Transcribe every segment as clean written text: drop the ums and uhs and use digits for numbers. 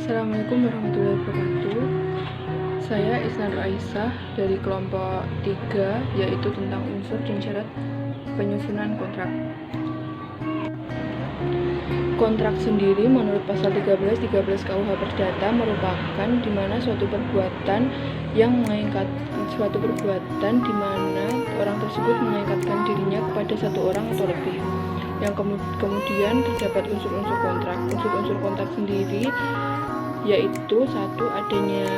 Assalamualaikum warahmatullahi wabarakatuh. Saya Isnan Aisyah dari kelompok 3, yaitu tentang unsur dan syarat penyusunan kontrak. Kontrak sendiri menurut pasal 13 KUH Perdata merupakan di mana suatu perbuatan di mana orang tersebut mengikatkan dirinya kepada satu orang atau lebih. Yang kemudian terdapat unsur-unsur kontrak. Unsur-unsur kontrak sendiri yaitu satu, adanya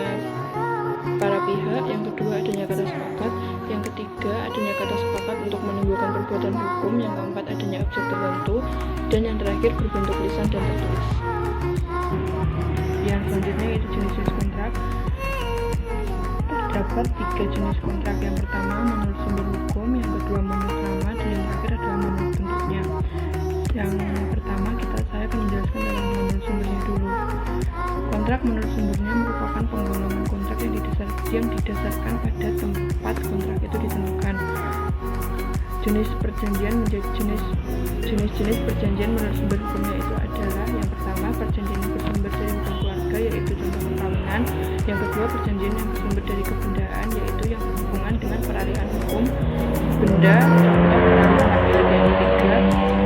para pihak, yang kedua adanya kata sepakat, yang ketiga adanya kata sepakat untuk menimbulkan perbuatan hukum, yang keempat adanya objek tertentu, dan yang terakhir berbentuk lisan dan tertulis. Yang selanjutnya yaitu jenis-jenis kontrak. Terdapat 3 jenis kontrak. Yang pertama menurut sumber hukum, yang kedua menurut nama, dan yang terakhir adalah menurut bentuknya. Yang pertama saya akan menjelaskan dalam menurut sumbernya dulu. Kontrak menurut sumbernya merupakan penggolongan kontrak yang didasarkan pada tempat kontrak itu ditentukan. Jenis perjanjian menjadi jenis perjanjian menurut sumber hukumnya itu adalah: yang pertama perjanjian yang bersumber dari hukum keluarga, yaitu contoh perkawinan; yang kedua perjanjian yang bersumber dari kebendaan, yaitu yang berhubungan dengan peralihan hukum benda, contoh peralihan; yang ketiga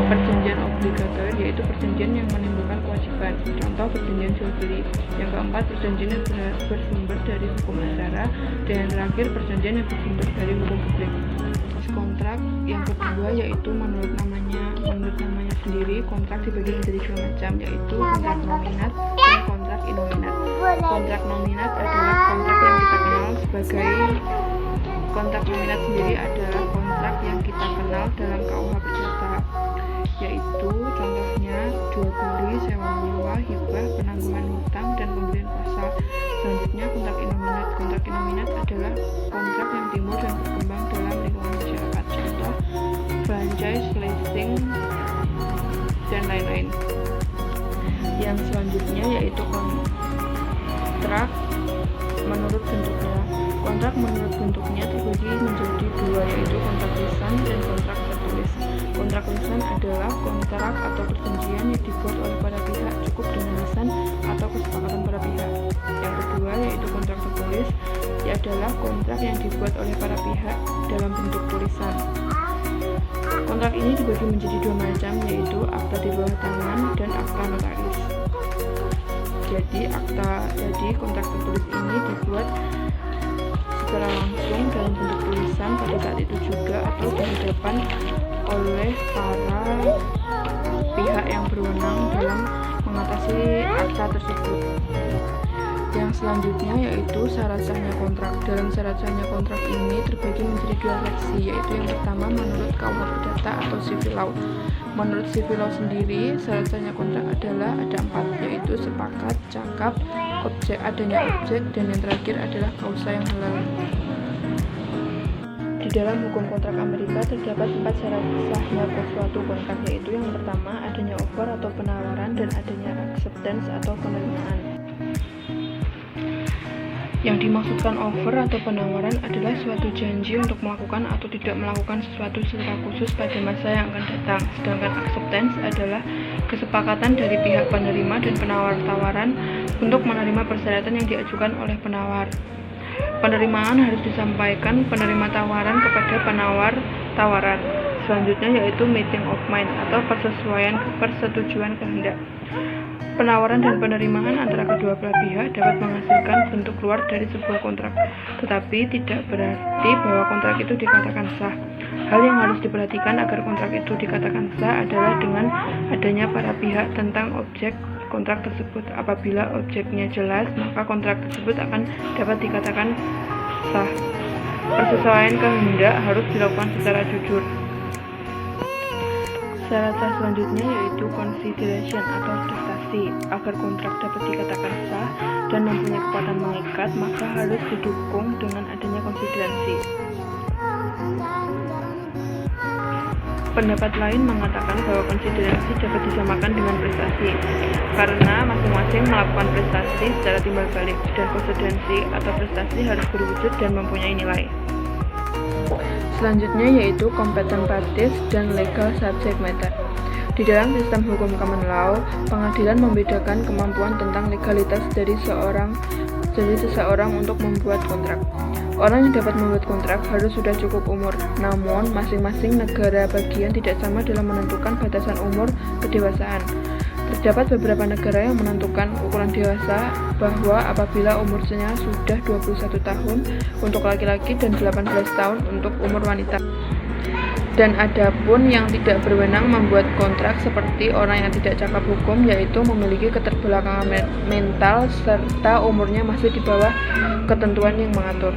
perjanjian obligator, yaitu perjanjian yang menimbulkan kewajiban, contoh perjanjian jual beli; yang keempat perjanjian yang bersumber dari hukum acara; dan yang terakhir perjanjian yang bersumber dari hukum publik. Kontrak yang kedua yaitu menurut namanya sendiri. Kontrak dibagi menjadi 2 macam, yaitu kontrak nominat dan kontrak inominat. Kontrak nominat adalah kontrak yang kita kenal sebagai kontrak nominat sendiri adalah kontrak yang kita kenal dalam KUH Perdata, yaitu contohnya jual beli, sewa menyewa, hibah, penangguhan hutang, dan pemberian kuasa. Selanjutnya kontrak inominat. Kontrak inominat adalah kontrak yang timbul dan berkembang dalam lingkungan masyarakat, contoh franchise, leasing, dan lain-lain. Yang selanjutnya yaitu kontrak menurut bentuknya. Kontrak menurut bentuknya terbagi menjadi 2, yaitu kontrak lisan dan kontrak tertulis. Kontrak lisan adalah kontrak atau perjanjian yang dibuat oleh para pihak cukup dengan lisan atau kesepakatan para pihak. Yang kedua yaitu kontrak tertulis, adalah kontrak yang dibuat oleh para pihak dalam bentuk tulisan. Kontrak ini dibagi menjadi 2 macam, yaitu akta di bawah tangan dan akta notaris. Jadi kontrak tertulis ini dibuat secara langsung dalam bentuk tulisan pada saat itu juga, atau di hadapan oleh para pihak yang berwenang dalam mengatasi akta tersebut. Yang selanjutnya yaitu syarat sahnya kontrak. Dalam syarat sahnya kontrak ini terbagi menjadi 2 seksi, yaitu yang pertama menurut KUH Perdata atau Civil Law. Menurut Civil Law sendiri, syarat sahnya kontrak adalah ada 4, yaitu sepakat, cakap, adanya objek, dan yang terakhir adalah kausa yang halal. Di dalam hukum kontrak Amerika terdapat 4 syarat sahnya suatu kontrak, yaitu yang pertama adanya offer atau penawaran, dan adanya acceptance atau penerimaan. Yang dimaksudkan offer atau penawaran adalah suatu janji untuk melakukan atau tidak melakukan sesuatu secara khusus pada masa yang akan datang. Sedangkan acceptance adalah kesepakatan dari pihak penerima dan penawar tawaran untuk menerima persyaratan yang diajukan oleh penawar. Penerimaan harus disampaikan penerima tawaran kepada penawar tawaran. Selanjutnya yaitu meeting of mind atau persetujuan kehendak. Penawaran dan penerimaan antara kedua belah pihak dapat menghasilkan bentuk keluar dari sebuah kontrak, tetapi tidak berarti bahwa kontrak itu dikatakan sah. Hal yang harus diperhatikan agar kontrak itu dikatakan sah adalah dengan adanya para pihak tentang objek kontrak tersebut. Apabila objeknya jelas, maka kontrak tersebut akan dapat dikatakan sah. Persesuaian kehendak harus dilakukan secara jujur. Syarat sah selanjutnya yaitu consideration atau prestasi. Agar kontrak dapat dikatakan sah dan mempunyai kekuatan mengikat, maka harus didukung dengan adanya konsideransi. Pendapat lain mengatakan bahwa konsideransi dapat disamakan dengan prestasi, karena masing-masing melakukan prestasi secara timbal balik, dan konsideransi atau prestasi harus berwujud dan mempunyai nilai. Selanjutnya yaitu competent parties dan legal subject matter. Di dalam sistem hukum common law, pengadilan membedakan kemampuan tentang legalitas dari seseorang untuk membuat kontrak. Orang yang dapat membuat kontrak harus sudah cukup umur, namun masing-masing negara bagian tidak sama dalam menentukan batasan umur kedewasaan. Terdapat beberapa negara yang menentukan ukuran dewasa bahwa apabila umurnya sudah 21 tahun untuk laki-laki dan 18 tahun untuk umur wanita. Dan ada pun yang tidak berwenang membuat kontrak seperti orang yang tidak cakap hukum, yaitu memiliki keterbelakangan mental serta umurnya masih di bawah ketentuan yang mengatur.